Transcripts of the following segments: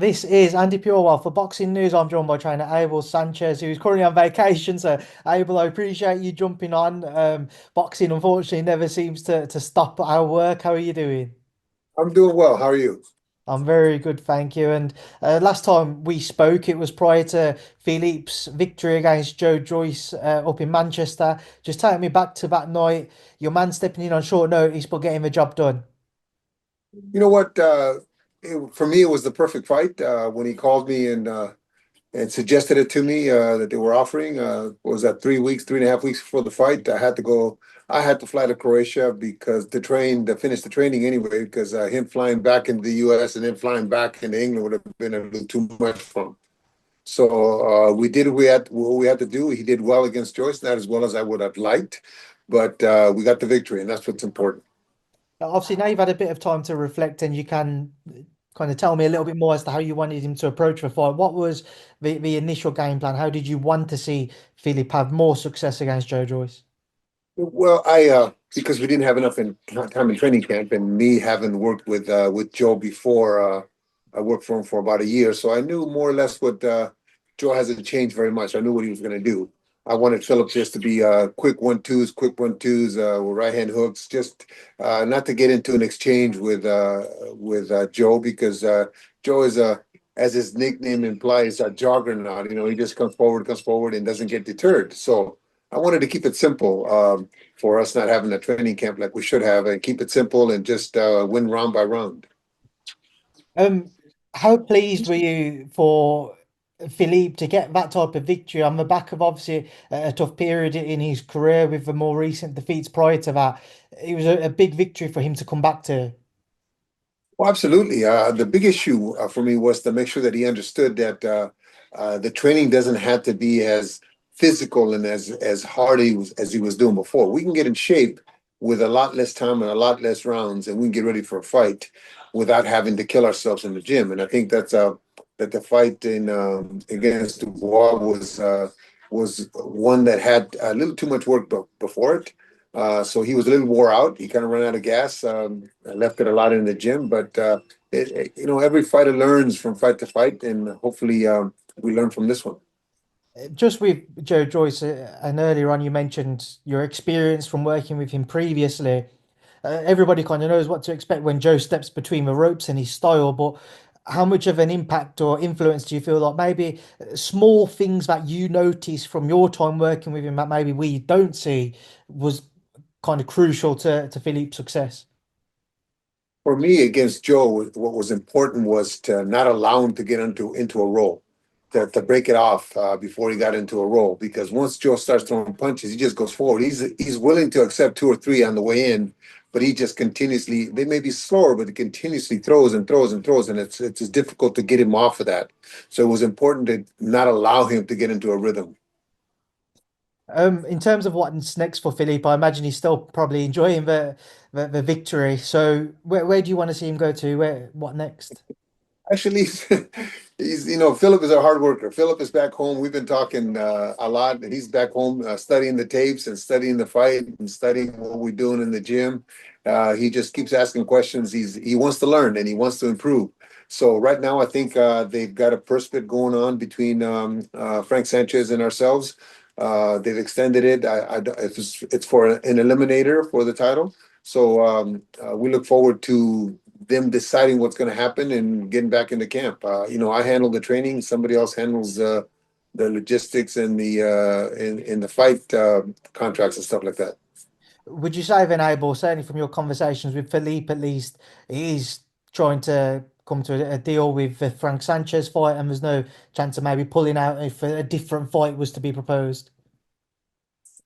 This is Andy Purewal for Boxing News. I'm joined by trainer Abel Sanchez, who's currently on vacation. So, Abel, I appreciate you jumping on. Boxing, unfortunately, never seems to stop our work. How are you doing? I'm doing well. How are you? I'm very good, thank you. And last time we spoke, it was prior to Philippe's victory against Joyce up in Manchester. Just take me back to that night. Your man stepping in on short notice, but getting the job done. You know what? For me, it was the perfect fight when he called me and suggested it to me that they were offering. What was that 3 weeks, 3.5 weeks before the fight? I had to go. I had to fly to Croatia because to finish the training anyway. Because him flying back into the U.S. and then flying back into England would have been a little too much for him. So we did what we had to do. He did well against Joyce, not as well as I would have liked, but we got the victory, and that's what's important. Obviously, now you've had a bit of time to reflect, and you can kind of tell me a little bit more as to how you wanted him to approach the fight. What was the initial game plan? How did you want to see Philip have more success against Joe Joyce? Well, I because we didn't have enough time in training camp, and me having worked with Joe before, I worked for him for about a year, so I knew more or less what Joe hasn't changed very much. I knew what he was going to do. I wanted Phillips just to be quick one twos with right hand hooks, just not to get into an exchange with Joe because Joe is a as his nickname implies a juggernaut. You know, he just comes forward, and doesn't get deterred. So I wanted to keep it simple for us not having a training camp like we should have, and keep it simple and just win round by round. Um, how pleased were you for Philippe to get that type of victory on the back of obviously a tough period in his career with the more recent defeats prior to that? It was a big victory for him to come back to. Well, absolutely. The big issue for me was to make sure that he understood that the training doesn't have to be as physical and as hard as he was doing before. We can get in shape with a lot less time and a lot less rounds, and we can get ready for a fight without having to kill ourselves in the gym. And I think that the fight in against Dubois was one that had a little too much work before it. So he was a little wore out. He kind of ran out of gas. I left it a lot in the gym, but every fighter learns from fight to fight, and hopefully we learn from this one. Just with Joe Joyce, and earlier on you mentioned your experience from working with him previously. Everybody kind of knows what to expect when Joe steps between the ropes and his style, but how much of an impact or influence do you feel like maybe small things that you notice from your time working with him that maybe we don't see was kind of crucial to Philippe's success? For me, against Joe, what was important was to not allow him to get into a roll, to break it off before he got into a roll. Because once Joe starts throwing punches, he just goes forward. He's willing to accept two or three on the way in, but he just continuously. They may be slower, but he continuously throws and throws and throws, and it's difficult to get him off of that. So it was important to not allow him to get into a rhythm. In terms of what's next for Philippe, I imagine he's still probably enjoying the victory. So where do you want to see him go to? What next? Actually, Philip is a hard worker. Philip is back home. We've been talking a lot. He's back home studying the tapes and studying the fight and studying what we're doing in the gym. He just keeps asking questions. He wants to learn and he wants to improve. So right now, I think they've got a purse bid going on between Frank Sanchez and ourselves. They've extended it. It's for an eliminator for the title. So we look forward to them deciding what's going to happen and getting back into camp. I handle the training. Somebody else handles the logistics and the fight contracts and stuff like that. Would you say then, Abel, certainly from your conversations with Philippe at least, he is trying to come to a deal with the Frank Sanchez fight, and there's no chance of maybe pulling out if a different fight was to be proposed?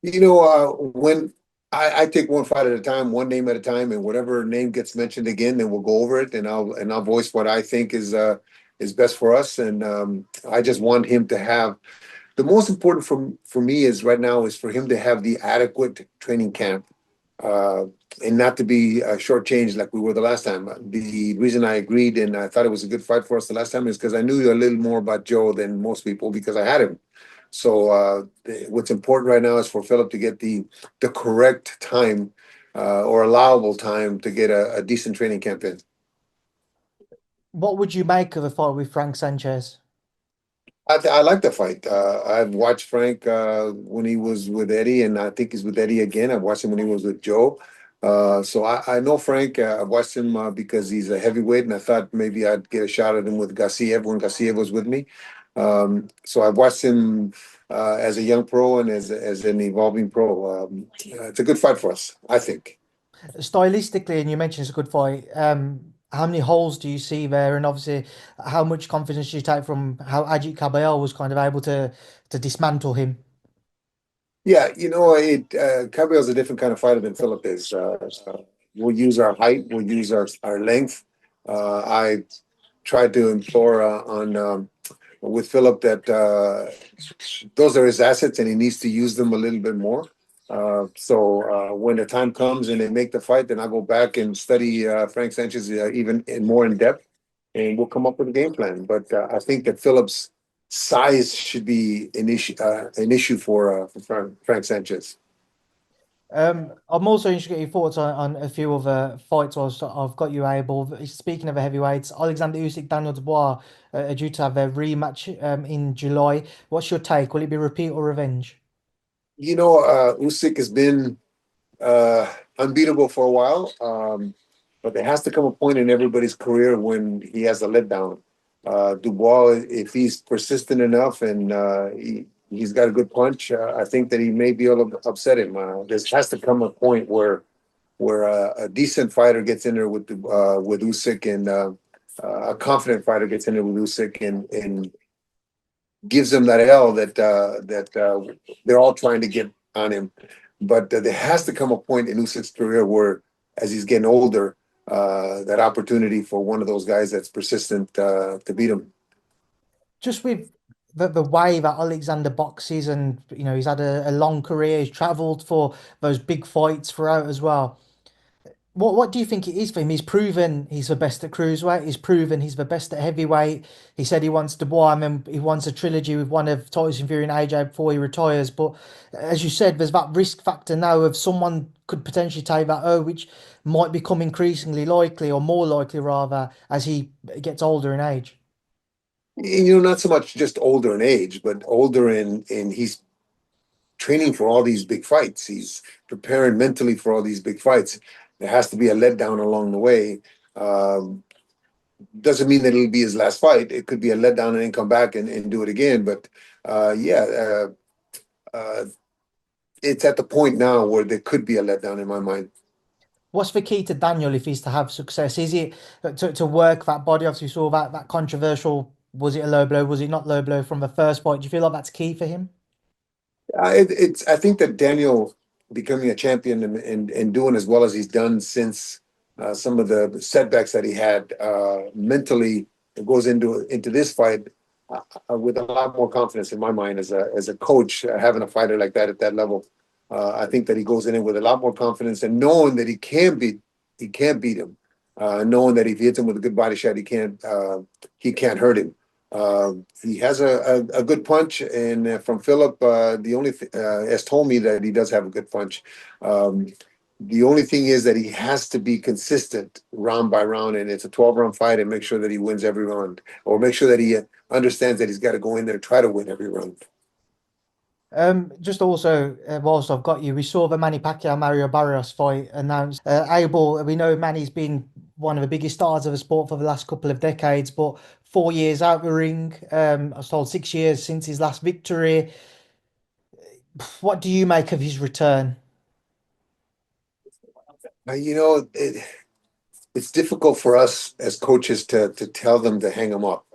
When I take one fight at a time, one name at a time, and whatever name gets mentioned again, then we'll go over it, and I'll voice what I think is best for us. And I just want him to have the most important for me is right now is for him to have the adequate training camp uh, and not to be shortchanged like we were the last time. The reason I agreed and I thought it was a good fight for us the last time is because I knew a little more about Joe than most people because I had him. So what's important right now is for Philip to get the correct time or allowable time to get a decent training camp in. What would you make of a fight with Frank Sanchez? I like the fight. I've watched Frank when he was with Eddie, and I think he's with Eddie again. I've watched him when he was with Joe. So I know Frank. I've watched him because he's a heavyweight, and I thought maybe I'd get a shot at him with Garcia when Garcia was with me. So I've watched him as a young pro and as an evolving pro. It's a good fight for us, I think. Stylistically, and you mentioned it's a good fight. How many holes do you see there? And obviously, how much confidence do you take from how Ajit Cabello was kind of able to dismantle him? Yeah, Cabell's a different kind of fighter than Philip is. We'll use our height, we'll use our length. I tried to implore on with Philip that those are his assets and he needs to use them a little bit more. So when the time comes and they make the fight, then I go back and study Frank Sanchez even more in depth, and we'll come up with a game plan. But I think that Philip's size should be an issue for Frank Sanchez. I'm also interested to get your thoughts on a few other fights. I've got you, Abel. Speaking of the heavyweights, Alexander Usyk, Daniel Dubois are due to have their rematch in July. What's your take? Will it be repeat or revenge? Usyk has been unbeatable for a while. But there has to come a point in everybody's career when he has a letdown. Dubois, if he's persistent enough and he's got a good punch, I think that he may be able to upset him. There has to come a point where a decent fighter gets in there with Usyk and a confident fighter gets in there with Usyk and gives him that L that they're all trying to get on him. But there has to come a point in Usyk's career where, as he's getting older, that opportunity for one of those guys that's persistent to beat him. Just with the way that Alexander boxes, and he's had a long career. He's travelled for those big fights throughout as well. What do you think it is for him? He's proven he's the best at cruiserweight. He's proven he's the best at heavyweight. He said he wants Dubois, and then he wants a trilogy with one of Tyson Fury and AJ before he retires. But as you said, there's that risk factor now of someone could potentially take that which might become increasingly likely, or more likely rather, as he gets older in age. Not so much just older in age, but older in he's training for all these big fights. He's preparing mentally for all these big fights. There has to be a letdown along the way. Um, doesn't mean that it'll be his last fight. It could be a letdown and then come back and do it again. But yeah, uh, it's at the point now where there could be a letdown in my mind. What's the key to Daniel if he's to have success? Is it to work that body? Obviously, we saw that controversial. Was it a low blow? Was it not low blow from the first fight? Do you feel like that's key for him? It's I think that Daniel becoming a champion and doing as well as he's done since some of the setbacks that he had mentally goes into this fight with a lot more confidence in my mind as a coach having a fighter like that at that level. I think that he goes in it with a lot more confidence and knowing that he can't beat him, knowing that if he hits him with a good body shot he can't hurt him. He has a good punch, and from Philip, the only has told me that he does have a good punch. Um, the only thing is that he has to be consistent round by round, and it's a 12-round fight, and make sure that he wins every round, or make sure that he understands that he's got to go in there and try to win every round. Just also, whilst I've got you, we saw the Manny Pacquiao Mario Barrios fight announced. Abel, we know Manny's been one of the biggest stars of the sport for the last couple of decades, but 4 years out the ring, I was told 6 years since his last victory. What do you make of his return? It's difficult for us as coaches to tell them to hang him up.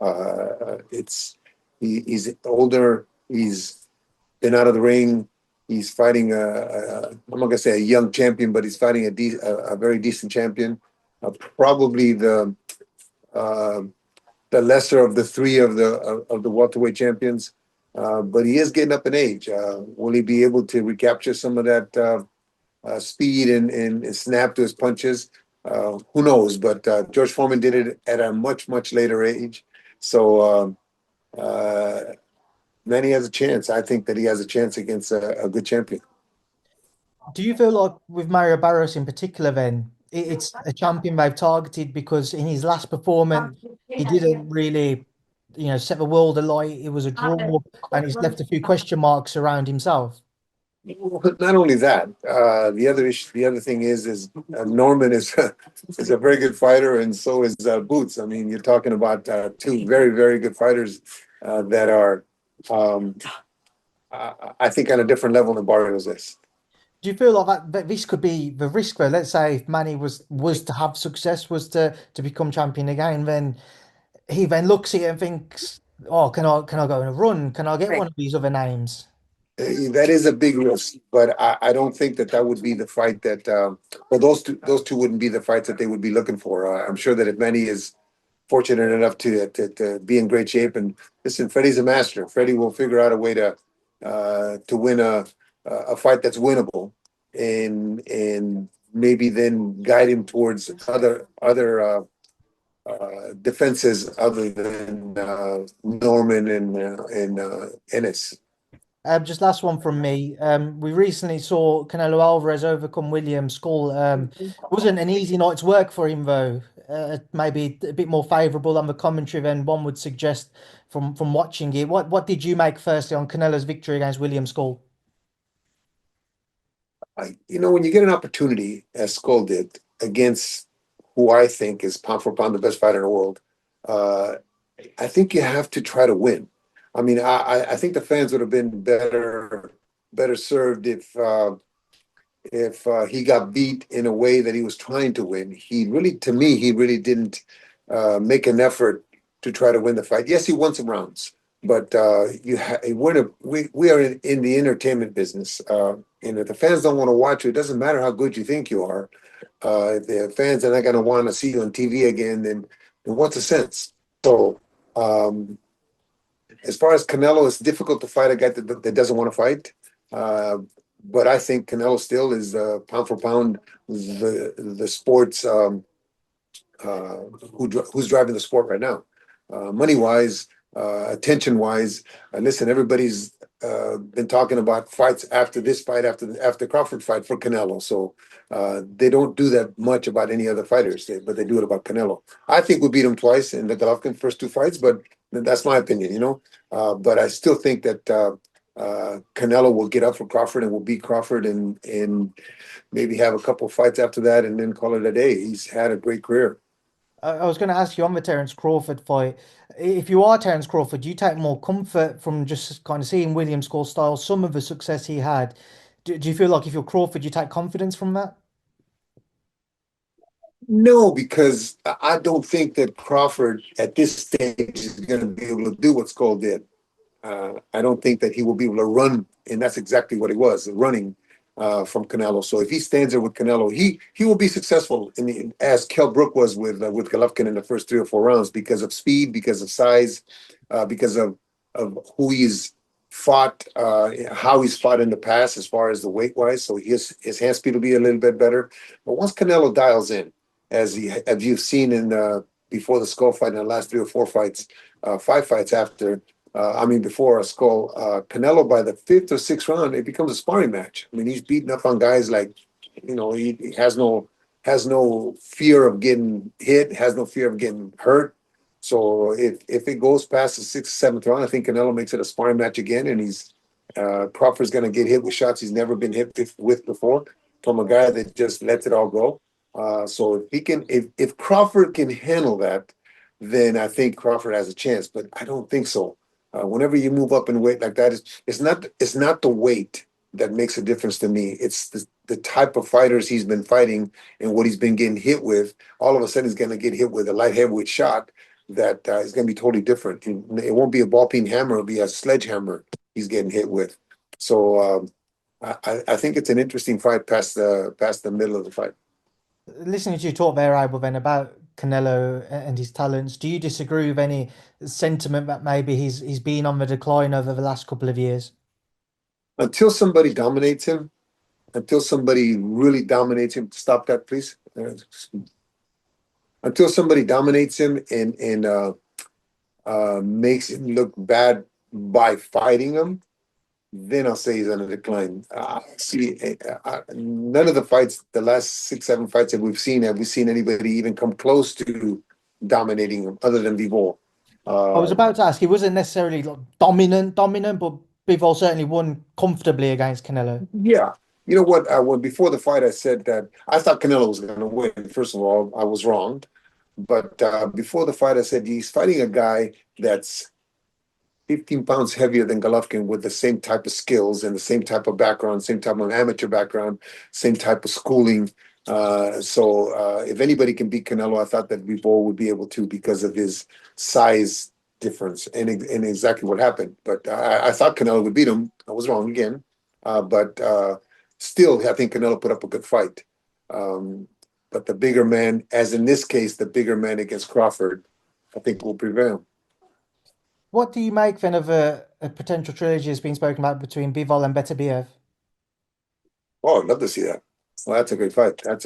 He's older. He's been out of the ring. He's fighting I'm not gonna say a young champion, but he's fighting a very decent champion. Probably uh, the lesser of the three of the welterweight champions. But he is getting up in age. Will he be able to recapture some of that speed and snap to his punches? Who knows? But George Foreman did it at a much later age, so Manny has a chance. I think that he has a chance against a good champion. Do you feel like with Mario Barrios in particular, then? it's a champion they've targeted because in his last performance, he didn't really, set the world alight. It was a draw, and he's left a few question marks around himself. Not only that, the other thing is Norman is is a very good fighter, and so is Boots. I mean, you're talking about two very very good fighters that are, um, I think, on a different level than Barrios is. Do you feel like that this could be the risk though? Let's say if Manny was to have success, was to become champion again, then he then looks at it and thinks, "Oh, can I go on a run? Can I get one of these other names?" That is a big risk, but I don't think that that would be the fight that. Well, those two wouldn't be the fights that they would be looking for. I'm sure that if Manny is fortunate enough to be in great shape, and listen, Freddie's a master. Freddie will figure out a way to win a fight that's winnable, and maybe then guide him towards other defenses other than Norman and Ennis. Just last one from me. We recently saw Canelo Alvarez overcome William Scull. Wasn't an easy night's work for him though. Maybe a bit more favourable than the commentary than one would suggest from watching it. What did you make firstly on Canelo's victory against William Scull? When you get an opportunity, as Skull did, against who I think is pound for pound the best fighter in the world, uh, I think you have to try to win. I mean, I think the fans would have been better served if he got beat in a way that he was trying to win. To me, he really didn't make an effort to try to win the fight. Yes, he won some rounds, but we are in the entertainment business. And if the fans don't want to watch you, it doesn't matter how good you think you are. If the fans are not going to want to see you on TV again, then what's the sense? So, as far as Canelo, it's difficult to fight a guy that doesn't want to fight. Uh, but I think Canelo still is pound for pound the sports uh, who's driving the sport right now, money wise, attention wise. Listen, everybody's been talking about fights after this fight, after Crawford fight for Canelo. So they don't do that much about any other fighters, but they do it about Canelo. I think we beat him twice in the Golovkin first two fights, but that's my opinion. But I still think that Canelo will get up for Crawford and will beat Crawford and maybe have a couple fights after that and then call it a day. He's had a great career. I was going to ask you on the Terence Crawford fight. If you are Terence Crawford, do you take more comfort from just kind of seeing William score style, some of the success he had? Do you feel like if you're Crawford, you take confidence from that? No, because I don't think that Crawford at this stage is going to be able to do what Skull did. I don't think that he will be able to run, and that's exactly what he was, running from Canelo. So if he stands there with Canelo, he will be successful as Kell Brook was with Golovkin in the first 3 or 4 rounds because of speed, because of size, because of who he's fought, how he's fought in the past as far as the weight wise. So his hand speed will be a little bit better. But once Canelo dials in, as you've seen in before the Skull fight in the last 3 or 4 fights, 5 fights after. Before a Skull, Canelo by the fifth or sixth round, it becomes a sparring match. I mean, he's beating up on guys like, he has no fear of getting hit, has no fear of getting hurt. So if it goes past the sixth, seventh round, I think Canelo makes it a sparring match again, and he's Crawford's going to get hit with shots he's never been hit with before from a guy that just lets it all go. So if Crawford can handle that, then I think Crawford has a chance. But I don't think so. Whenever you move up in weight like that, it's not the weight that makes a difference to me. It's the type of fighters he's been fighting and what he's been getting hit with. All of a sudden, he's going to get hit with a light heavyweight shot that is going to be totally different. It won't be a ball peen hammer; it'll be a sledgehammer he's getting hit with. So I think it's an interesting fight past the middle of the fight. Listening to you talk there, Abel, then about Canelo and his talents, do you disagree with any sentiment that maybe he's been on the decline over the last couple of years? Until somebody dominates him, until somebody really dominates him, stop that, please. Until somebody dominates him and makes him look bad by fighting him, then I'll say he's on a decline. None of the fights, the last 6, 7 fights that we've seen, have we seen anybody even come close to dominating him other than Bivol? I was Uh, about to ask, he wasn't necessarily like dominant, but Bivol certainly won comfortably against Canelo. yeah. You know what? When before the fight, I said that I thought Canelo was going to win. First of all, I was wrong. But before the fight, I said he's fighting a guy that's 15 pounds heavier than Golovkin with the same type of skills and the same type of background, same type of amateur background, same type of schooling. If anybody can beat Canelo, I thought that Bivol would be able to because of his size difference and exactly what happened. But I thought Canelo would beat him. I was wrong again. But still, I think Canelo put up a good fight. But the bigger man, as in this case, the bigger man against Crawford, I think will prevail. What do you make then of a potential trilogy that's been spoken about between Bivol and Beterbiev? Oh, I'd love to see that. Well, that's a great fight. I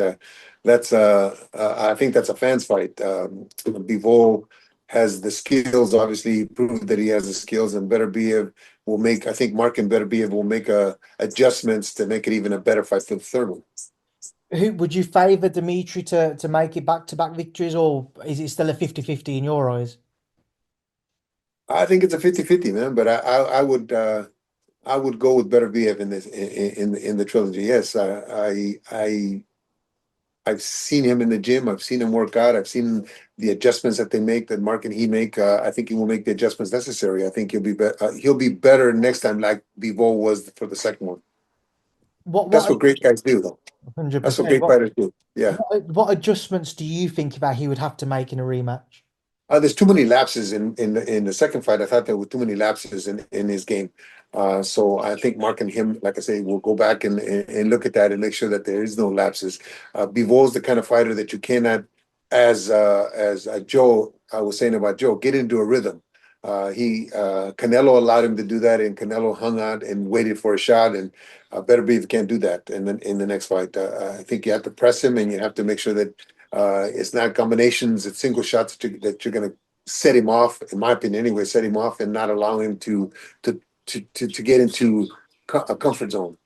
think that's a fans fight. Bivol has the skills, obviously he proved that he has the skills, and Beterbiev will make, I think Mark and Beterbiev will make adjustments to make it even a better fight for the third one. Who would you favour Dimitri to make it back-to-back victories, or is it still a 50-50 in your eyes? I think it's a 50-50, man, but I would go with Beterbiev in this in the trilogy. Yes, I've seen him in the gym. I've seen him work out. I've seen the adjustments that they make, that Mark and he make. I think he will make the adjustments necessary. I think he'll be better next time, like Bivol was for the second one. That's What what great guys do, though. That's what 100%? great fighters do. Yeah. What adjustments do you think about he would have to make in a rematch? There's too many lapses in the second fight. I thought there were too many lapses in his game. So I think Mark and him, like I say, will go back and look at that and make sure that there is no lapses. Bivol's the kind of fighter that you cannot, as Joe, I was saying about Joe, get into a rhythm. He Canelo allowed him to do that, and Canelo hung out and waited for a shot. And Beterbiev can't do that in the next fight. I think you have to press him, and you have to make sure that it's not combinations, it's single shots that you're going to set him off, in my opinion anyway, set him off and not allow him to get into a comfort zone.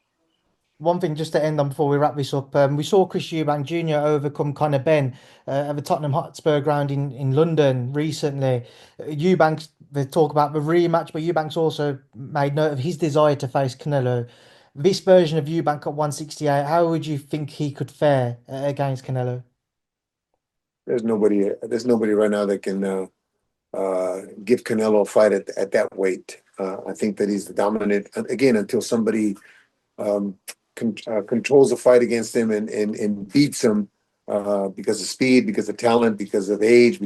One thing just to end on before we wrap this up, we saw Chris Eubank Jr. overcome Conor Ben at the Tottenham Hotspur ground in London recently. Eubank, they talk about the rematch, but Eubank's also made note of his desire to face Canelo. This version of Eubank at 168, how would you think he could fare against Canelo? There's nobody right now that can give Canelo a fight at that weight. I think that he's the dominant, again, until somebody controls the fight against him and beats him because of speed, because of talent, because of age,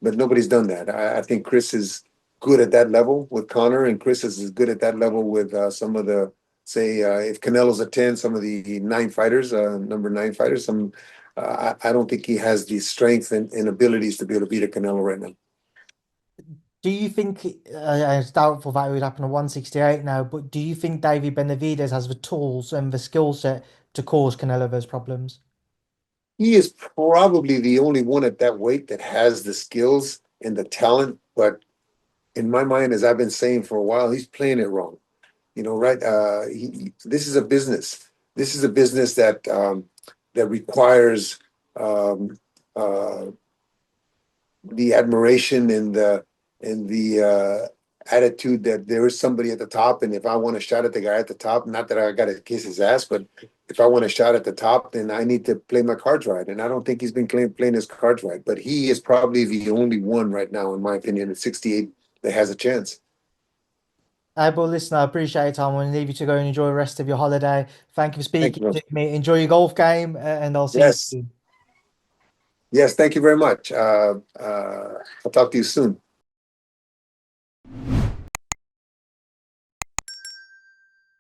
but nobody's done that. I think Chris is good at that level with Connor, and Chris is good at that level with some of the, say, if Canelo's a 10, some of the nine fighters, number nine fighters, I don't think he has the strength and abilities to be able to beat a Canelo right now. Do you think it's doubtful that it would happen at 168 now, but do you think David Benavidez has the tools and the skill set to cause Canelo those problems? He is probably the only one at that weight that has the skills and the talent, but in my mind, as I've been saying for a while, he's playing it wrong. You know, right? This is a business. This is a business that requires um, uh, the admiration and the attitude that there is somebody at the top, and if I want a shot at the guy at the top, not that I got to kiss his ass, but if I want a shot at the top, then I need to play my cards right. And I don't think he's been playing his cards right. But he is probably the only one right now, in my opinion, at 68 that has a chance. But listen, I appreciate your time. I'm going to leave you to go and enjoy the rest of your holiday. Thank you for Thank you, speaking bro. to me. Enjoy your golf game, and I'll see you Yes. soon. Yes. Thank you very much. I'll talk to you soon.